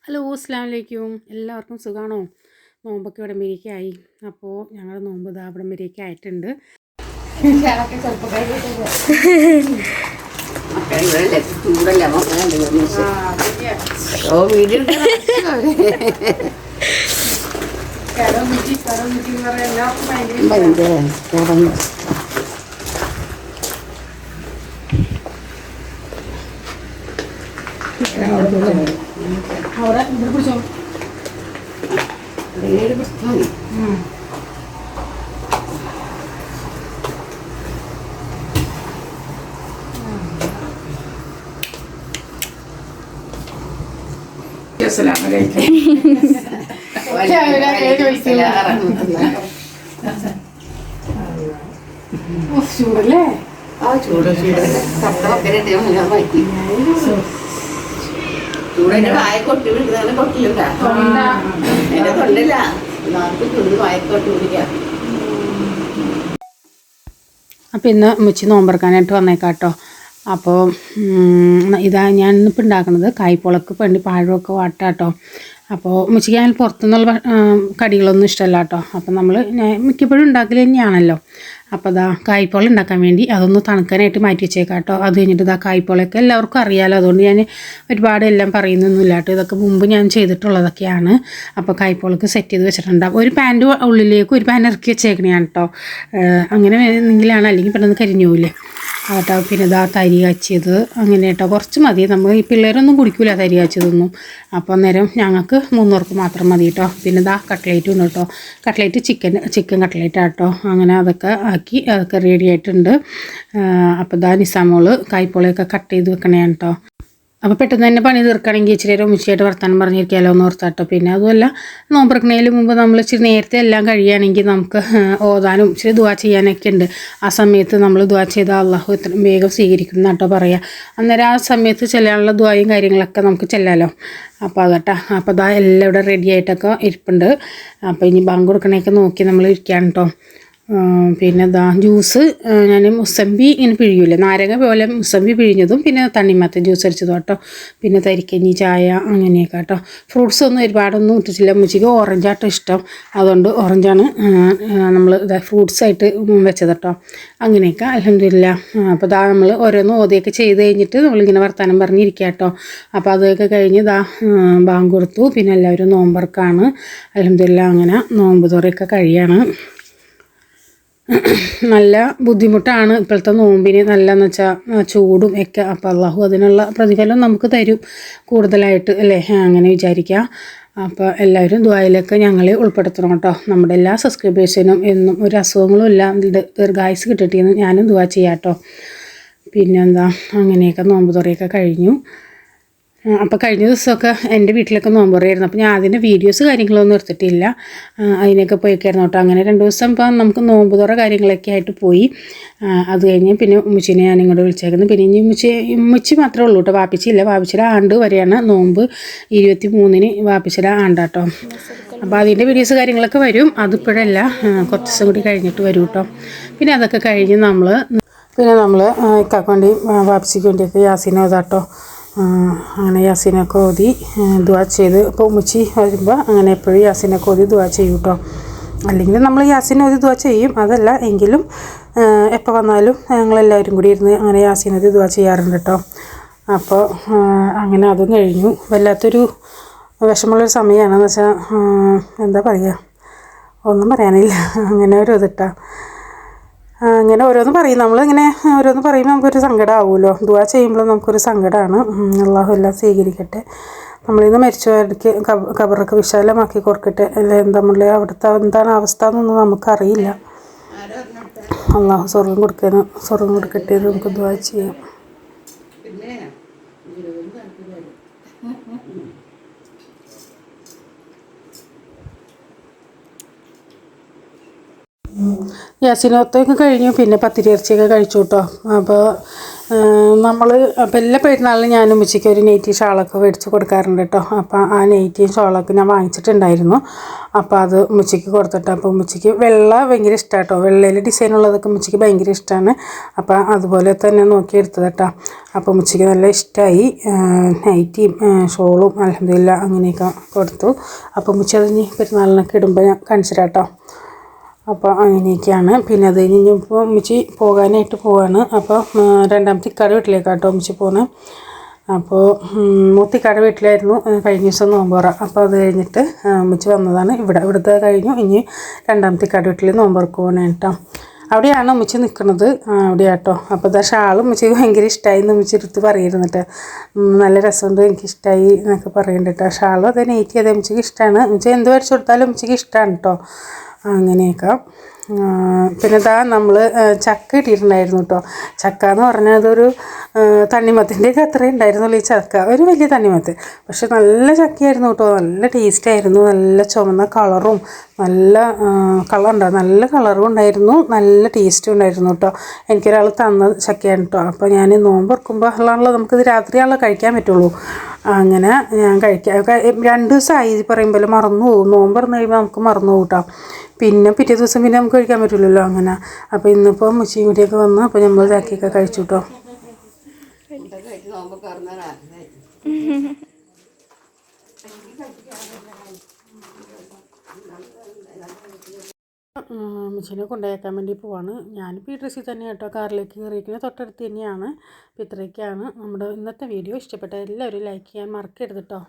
Hello അസ്സലാമു അലൈക്കും. എല്ലാവർക്കും സുഖമാണോ? നോമ്പൊക്കെ ഇവിടെ വരെയൊക്കെയായി. അപ്പോൾ ഞങ്ങളുടെ നോമ്പ് ഇതാ ഇവിടെ വരെയൊക്കെ ആയിട്ടുണ്ട്. അവിടെ ഇവിടെ പിടിച്ചോ. ചൂടല്ലേ? ചൂട് അപ്പം ഇന്ന് മുച്ചി നോമ്പറക്കാനായിട്ട് വന്നേക്കാട്ടോ. അപ്പോൾ ഇതാ ഞാൻ ഇന്നിപ്പോൾ ഉണ്ടാക്കുന്നത് കായ്പോളക്ക് വേണ്ടി പാഴമൊക്കെ വാട്ടാട്ടോ. അപ്പോൾ മുച്ചിക്ക് ഞാൻ പുറത്തുനിന്നുള്ള കടികളൊന്നും ഇഷ്ടമല്ല കേട്ടോ. അപ്പം നമ്മൾ മിക്കപ്പോഴും ഉണ്ടാക്കൽ തന്നെയാണല്ലോ. അപ്പോൾ ഇതാ കായ്പോള ഉണ്ടാക്കാൻ വേണ്ടി അതൊന്ന് തണുക്കാനായിട്ട് മാറ്റി വെച്ചേക്കാം കേട്ടോ. അത് കഴിഞ്ഞിട്ട് ഇതാ കായ്പോളയൊക്കെ എല്ലാവർക്കും അറിയാമല്ലോ, അതുകൊണ്ട് ഞാൻ ഒരുപാട് എല്ലാം പറയുന്നൊന്നുമില്ല കേട്ടോ. ഇതൊക്കെ മുമ്പ് ഞാൻ ചെയ്തിട്ടുള്ളതൊക്കെയാണ്. അപ്പോൾ കായ്പോളക്ക് സെറ്റ് ചെയ്ത് വെച്ചിട്ടുണ്ടാകും. ഒരു പാൻ്റെ ഉള്ളിലേക്ക് ഒരു പാൻ ഇറക്കി വെച്ചേക്കണയാണ് കേട്ടോ. അങ്ങനെ എന്തെങ്കിലാണ്, അല്ലെങ്കിൽ പെട്ടെന്ന് കരിഞ്ഞു പോവില്ലേ കേട്ടോ. പിന്നെ ഇതാ തരി കാച്ചിയത് അങ്ങനെ കേട്ടോ, കുറച്ച് മതി. നമ്മൾ ഈ പിള്ളേരൊന്നും കുടിക്കില്ല തരി കാച്ചിയതൊന്നും. അപ്പോൾ അന്നേരം ഞങ്ങൾക്ക് 3 പേർക്ക് മാത്രം മതി കേട്ടോ. പിന്നെ ഇതാ കട്ട്ലേറ്റും ഉണ്ട് കേട്ടോ. കട്ട്ലേറ്റ് ചിക്കൻ കട്ട്ലേറ്റ് ആട്ടോ. അങ്ങനെ അതൊക്കെ ആക്കി അതൊക്കെ റെഡി ആയിട്ടുണ്ട്. അപ്പോൾ ഇതാ നിസാമോള് കായ്പോളയൊക്കെ കട്ട് ചെയ്ത് വെക്കണേ കേട്ടോ. അപ്പോൾ പെട്ടെന്ന് തന്നെ പണി തീർക്കുകയാണെങ്കിൽ ഇച്ചിരി നേരം ഉച്ചയായിട്ട് വർത്താനം പറഞ്ഞിരിക്കാമല്ലോ എന്ന് ഓർത്താട്ടോ. പിന്നെ അതുമല്ല, നോമ്പറക്കുന്നതിന് മുമ്പ് നമ്മൾ ഇച്ചിരി നേരത്തെ എല്ലാം കഴിയുകയാണെങ്കിൽ നമുക്ക് ഓതാനും ഇച്ചിരി ദുആ ചെയ്യാനൊക്കെ ഉണ്ട്. ആ സമയത്ത് നമ്മൾ ദുആ ചെയ്താൽ അള്ളാഹു എത്രയും വേഗം സ്വീകരിക്കും എന്നാട്ടോ പറയുക. അന്നേരം ആ സമയത്ത് ചെല്ലാനുള്ള ദുആയും കാര്യങ്ങളൊക്കെ നമുക്ക് ചെല്ലാമല്ലോ. അപ്പോൾ അതാട്ടോ. അപ്പോൾ അതാ എല്ലാം ഇവിടെ റെഡി ആയിട്ടൊക്കെ ഇരിപ്പുണ്ട്. അപ്പോൾ ഇനി ബാങ്ക് കൊടുക്കണേക്കെ നോക്കി നമ്മൾ ഇരിക്കുകയാണ് കേട്ടോ. പിന്നെ ഇതാ ജ്യൂസ് ഞാൻ മുസമ്പി ഇങ്ങനെ പിഴിയൂല്ലേ, നാരങ്ങ പോലെ മുസമ്പി പിഴിഞ്ഞതും പിന്നെ തണ്ണിമത്തൻ ജ്യൂസ് അടിച്ചതും കേട്ടോ. പിന്നെ തരിക്കഞ്ഞി ചായ അങ്ങനെയൊക്കെ കേട്ടോ. ഫ്രൂട്ട്സ് ഒന്നും ഒരുപാടൊന്നും ഇട്ടിട്ടില്ല. മുച്ചിക്ക് ഓറഞ്ചാട്ടോ ഇഷ്ടം, അതുകൊണ്ട് ഓറഞ്ചാണ് നമ്മൾ ഇതാ ഫ്രൂട്ട്സായിട്ട് വെച്ചത് കേട്ടോ. അങ്ങനെയൊക്കെ അൽഹംദുലില്ലാ. അപ്പോൾ ഇതാ നമ്മൾ ഓരോന്ന് ഓതിയൊക്കെ ചെയ്ത് കഴിഞ്ഞിട്ട് നമ്മളിങ്ങനെ വർത്താനം പറഞ്ഞിരിക്കുക കേട്ടോ. അപ്പോൾ അതൊക്കെ കഴിഞ്ഞ് ഇതാ ബാങ്ക് കൊടുത്തു. പിന്നെ എല്ലാവരും നോമ്പർക്കാണ് അൽഹംദുലില്ലാ. അങ്ങനെ നോമ്പ് തുറയൊക്കെ കഴിയാണ്. നല്ല ബുദ്ധിമുട്ടാണ് ഇപ്പോഴത്തെ നോമ്പിന്, നല്ലതെന്ന് വെച്ചാൽ ചൂടും ഒക്കെ. അപ്പോൾ അള്ളാഹു അതിനുള്ള പ്രതിഫലം നമുക്ക് തരും കൂടുതലായിട്ട് അല്ലേ, അങ്ങനെ വിചാരിക്കുക. അപ്പോൾ എല്ലാവരും ദുആയിലൊക്കെ ഞങ്ങളെ ഉൾപ്പെടുത്തണം കേട്ടോ. നമ്മുടെ എല്ലാ സബ്സ്ക്രൈബേഴ്സിനും എന്നും ഒരു അസുഖങ്ങളും ഇല്ല ദീർഘായുസ് കിട്ടട്ടെയെന്ന് ഞാനും ദുആ ചെയ്യാം കേട്ടോ. പിന്നെന്താ, അങ്ങനെയൊക്കെ നോമ്പ് തുറയൊക്കെ കഴിഞ്ഞു. അപ്പോൾ കഴിഞ്ഞ ദിവസമൊക്കെ എൻ്റെ വീട്ടിലൊക്കെ നോമ്പ് തുറയായിരുന്നു. അപ്പോൾ ഞാൻ അതിൻ്റെ വീഡിയോസ് കാര്യങ്ങളൊന്നും എടുത്തിട്ടില്ല, അതിനൊക്കെ പോയിക്കായിരുന്നു കേട്ടോ. അങ്ങനെ 2 ദിവസം ഇപ്പം നമുക്ക് നോമ്പ് തുറ കാര്യങ്ങളൊക്കെ ആയിട്ട് പോയി. അത് കഴിഞ്ഞ് പിന്നെ ഉമ്മച്ചിനെ ഞാൻ ഇങ്ങോട്ട് വിളിച്ചേക്കുന്നത്. പിന്നെ ഇനി ഉമ്മച്ചി മാത്രമേ ഉള്ളൂ കേട്ടോ, വാപ്പിച്ചില്ല. വാപ്പിച്ചിയുടെ ആണ്ട് വരെയാണ് നോമ്പ്. 23-ന് വാപ്പിച്ചിയുടെ ആണ്ടാട്ടോ. അപ്പോൾ അതിൻ്റെ വീഡിയോസ് കാര്യങ്ങളൊക്കെ വരും. അതിപ്പോഴല്ല, കുറച്ച് ദിവസം കൂടി കഴിഞ്ഞിട്ട് വരും കേട്ടോ. പിന്നെ അതൊക്കെ കഴിഞ്ഞ് നമ്മൾ ഇക്കാക്ക് വേണ്ടി വാപ്പിച്ചിക്ക് വേണ്ടിയൊക്കെ യാസീൻ ഓതാട്ടോ. അങ്ങനെ യാസീനൊക്കെ ഓതി ദുആ ചെയ്ത്. ഇപ്പോൾ ഉമ്മച്ചി വരുമ്പോൾ അങ്ങനെ എപ്പോഴും യാസീനൊക്കെ ഓതി ദുആ ചെയ്യും കേട്ടോ. അല്ലെങ്കിൽ നമ്മൾ യാസീൻ ഓതി ദുആ ചെയ്യും, അതല്ല എങ്കിലും എപ്പോൾ വന്നാലും ഞങ്ങളെല്ലാവരും കൂടി ഇരുന്ന് അങ്ങനെ യാസീൻ ഓതി ദുആ ചെയ്യാറുണ്ട് കേട്ടോ. അപ്പോൾ അങ്ങനെ അതും കഴിഞ്ഞു. വല്ലാത്തൊരു വിഷമമുള്ളൊരു സമയമാണെന്ന് വെച്ചാൽ എന്താ പറയുക, ഒന്നും പറയാനില്ല. അങ്ങനെ ഒരു ഇതിട്ടാ അങ്ങനെ ഓരോന്ന് പറയും. നമ്മളിങ്ങനെ ഓരോന്ന് പറയുമ്പോൾ നമുക്കൊരു സങ്കടമാവുമല്ലോ. ദുആ ചെയ്യുമ്പോഴും നമുക്കൊരു സങ്കടമാണ്. അള്ളാഹു എല്ലാം സ്വീകരിക്കട്ടെ. നമ്മളിന്ന് മരിച്ചവർക്ക് ഖബറൊക്കെ വിശാലമാക്കി കൊടുക്കട്ടെ. അല്ലെ, നമ്മളുടെ അവിടുത്തെ എന്താണ് അവസ്ഥ എന്നൊന്നും നമുക്കറിയില്ല. അള്ളാഹു സ്വർഗ്ഗം കൊടുക്കട്ടെ എന്ന് നമുക്ക് ദുആ ചെയ്യാം. യാസീനോത്തൊക്കെ കഴിഞ്ഞു. പിന്നെ പത്തിരി ഇറച്ചിയൊക്കെ കഴിച്ചു കേട്ടോ. അപ്പോൾ നമ്മൾ അപ്പോൾ എല്ലാ പെരുന്നാളിലും ഞാൻ ഉമ്മച്ചിക്ക് ഒരു നെയ്റ്റി ഷാളൊക്കെ മേടിച്ച് കൊടുക്കാറുണ്ട് കേട്ടോ. അപ്പോൾ ആ നെയ്റ്റിയും ഷാളൊക്കെ ഞാൻ വാങ്ങിച്ചിട്ടുണ്ടായിരുന്നു. അപ്പോൾ അത് ഉമ്മച്ചിക്ക് കൊടുത്തിട്ട്, അപ്പോൾ ഉമ്മച്ചിക്ക് വെള്ള ഭയങ്കര ഇഷ്ടമാണ് കേട്ടോ. വെള്ളയിൽ ഡിസൈനുള്ളതൊക്കെ ഉമ്മച്ചിക്ക് ഭയങ്കര ഇഷ്ടമാണ്. അപ്പോൾ അതുപോലെ തന്നെ നോക്കിയെടുത്തത് കേട്ടോ. അപ്പോൾ ഉമ്മച്ചിക്ക് നല്ല ഇഷ്ടമായി. നൈറ്റിയും ഷോളും അൽഹംദുലില്ലാ അങ്ങനെയൊക്കെ കൊടുത്തു. അപ്പോൾ ഉമ്മച്ചി അത് ഇനി പെരുന്നാളിനൊക്കെ ഇടുമ്പോൾ ഞാൻ കാണിച്ചു തരാം കേട്ടോ. അപ്പോൾ അങ്ങനെയൊക്കെയാണ്. പിന്നെ അത് കഴിഞ്ഞ് ഇപ്പോൾ ഉമ്മച്ചി പോകാനായിട്ട് പോവാണ്. അപ്പോൾ രണ്ടാമത്തെ ഇക്കാടെ വീട്ടിലേക്കാട്ടോ ഉമ്മച്ചി പോകുന്നത്. അപ്പോൾ മൂത്തിക്കാടെ വീട്ടിലായിരുന്നു കഴിഞ്ഞ ദിവസം നോമ്പുറ. അപ്പോൾ അത് കഴിഞ്ഞിട്ട് ഉമ്മച്ചി വന്നതാണ്. ഇവിടുത്തെ കഴിഞ്ഞു. ഇനി രണ്ടാമത്തെ ഇക്കാടെ വീട്ടിൽ നോമ്പുറക്ക് പോകണം കേട്ടോ. അവിടെയാണ് ഉമ്മച്ചി നിൽക്കുന്നത്, അവിടെയാട്ടോ. അപ്പോൾ ഇതാ ഷാളും ഉമ്മച്ചിക്ക് ഭയങ്കര ഇഷ്ടമായി എന്ന് ഉമ്മച്ചി എടുത്ത് പറയുന്നുണ്ട്. നല്ല രസമുണ്ട്, എനിക്കിഷ്ടമായി എന്നൊക്കെ പറയുന്നുണ്ട് കേട്ടോ. ഷാളും അതേ നെയ്റ്റി അതേ ഉമ്മച്ചിക്ക് ഇഷ്ടമാണ്. ഉമ്മച്ചി എന്ത് വരച്ച് കൊടുത്താലും ഉമ്മച്ചിക്ക് ഇഷ്ടമാണ് കേട്ടോ. അങ്ങനെയൊക്കെ. പിന്നെ ഇതാ നമ്മൾ ചക്ക ഇട്ടിട്ടുണ്ടായിരുന്നു കേട്ടോ. ചക്ക എന്ന് പറഞ്ഞാൽ അതൊരു തണ്ണിമത്തിൻ്റെയൊക്കെ അത്രയും ഉണ്ടായിരുന്നുള്ളൂ ഈ ചക്ക. ഒരു വലിയ തണ്ണിമത്ത്, പക്ഷെ നല്ല ചക്കയായിരുന്നു കേട്ടോ. നല്ല ടേസ്റ്റായിരുന്നു. നല്ല ചുവന്ന കളറും നല്ല കളറുണ്ടാവും, നല്ല കളറും ഉണ്ടായിരുന്നു, നല്ല ടേസ്റ്റും ഉണ്ടായിരുന്നു കേട്ടോ. എനിക്കൊരാൾ തന്ന ചക്കയാണ് കേട്ടോ. അപ്പോൾ ഞാൻ നോമ്പ് തുറക്കുമ്പോൾ ഉള്ളതാണല്ലോ നമുക്കിത് രാത്രിയാണല്ലോ കഴിക്കാൻ പറ്റുള്ളൂ. അങ്ങനെ ഞാൻ കഴിക്കാം. 2 ദിവസമായി പറയുമ്പോൾ മറന്നു പോകും. നോമ്പ് തുറന്ന് കഴിയുമ്പോൾ നമുക്ക് മറന്നു പോകും കേട്ടോ. പിന്നെ പിറ്റേ ദിവസം പിന്നെ നമുക്ക് കഴിക്കാൻ പറ്റില്ലല്ലോ അങ്ങനെ. അപ്പോൾ ഇന്നിപ്പോൾ മുച്ചിയും കൂടിയൊക്കെ വന്നു. അപ്പോൾ നമ്മൾ ചക്കയൊക്കെ കഴിച്ചു കേട്ടോ. മുച്ചിനെ കൊണ്ടുപോയേക്കാൻ വേണ്ടി പോവാണ്. ഞാനിപ്പോൾ ഈ ഡ്രസ്സിൽ തന്നെ കേട്ടോ കാറിലേക്ക് കയറിയിരിക്കുന്നത്, തൊട്ടടുത്ത് തന്നെയാണ്. അപ്പോൾ ഇത്രയൊക്കെയാണ് നമ്മുടെ ഇന്നത്തെ വീഡിയോ. ഇഷ്ടപ്പെട്ട എല്ലാവരും ലൈക്ക് ചെയ്യാൻ മറക്കരുത് കേട്ടോ.